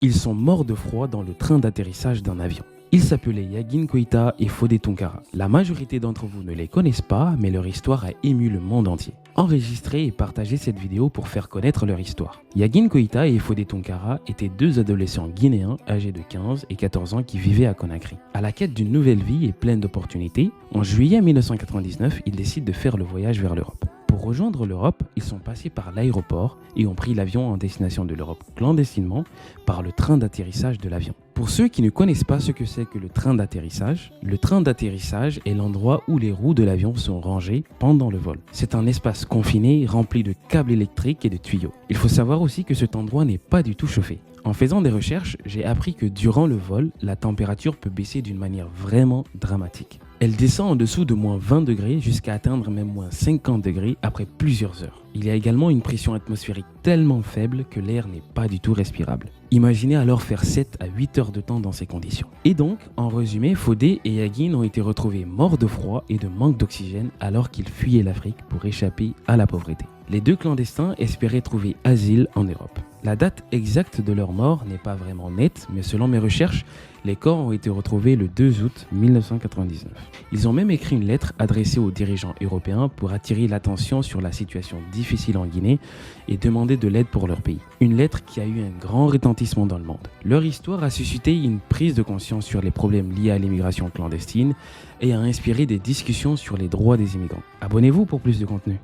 Ils sont morts de froid dans le train d'atterrissage d'un avion. Ils s'appelaient Yagin Koita et Fodé Tonkara. La majorité d'entre vous ne les connaissent pas, mais leur histoire a ému le monde entier. Enregistrez et partagez cette vidéo pour faire connaître leur histoire. Yagin Koita et Fodé Tonkara étaient deux adolescents guinéens âgés de 15 et 14 ans qui vivaient à Conakry. À la quête d'une nouvelle vie et pleine d'opportunités, en juillet 1999, ils décident de faire le voyage vers l'Europe. Pour rejoindre l'Europe, ils sont passés par l'aéroport et ont pris l'avion en destination de l'Europe clandestinement par le train d'atterrissage de l'avion. Pour ceux qui ne connaissent pas ce que c'est que le train d'atterrissage est l'endroit où les roues de l'avion sont rangées pendant le vol. C'est un espace confiné rempli de câbles électriques et de tuyaux. Il faut savoir aussi que cet endroit n'est pas du tout chauffé. En faisant des recherches, j'ai appris que durant le vol, la température peut baisser d'une manière vraiment dramatique. Elle descend en dessous de moins 20 degrés jusqu'à atteindre même moins 50 degrés après plusieurs heures. Il y a également une pression atmosphérique tellement faible que l'air n'est pas du tout respirable. Imaginez alors faire 7 à 8 heures de temps dans ces conditions. Et donc, en résumé, Fodé et Yagin ont été retrouvés morts de froid et de manque d'oxygène alors qu'ils fuyaient l'Afrique pour échapper à la pauvreté. Les deux clandestins espéraient trouver asile en Europe. La date exacte de leur mort n'est pas vraiment nette, mais selon mes recherches, les corps ont été retrouvés le 2 août 1999. Ils ont même écrit une lettre adressée aux dirigeants européens pour attirer l'attention sur la situation difficile en Guinée et demander de l'aide pour leur pays. Une lettre qui a eu un grand retentissement dans le monde. Leur histoire a suscité une prise de conscience sur les problèmes liés à l'immigration clandestine et a inspiré des discussions sur les droits des immigrants. Abonnez-vous pour plus de contenu.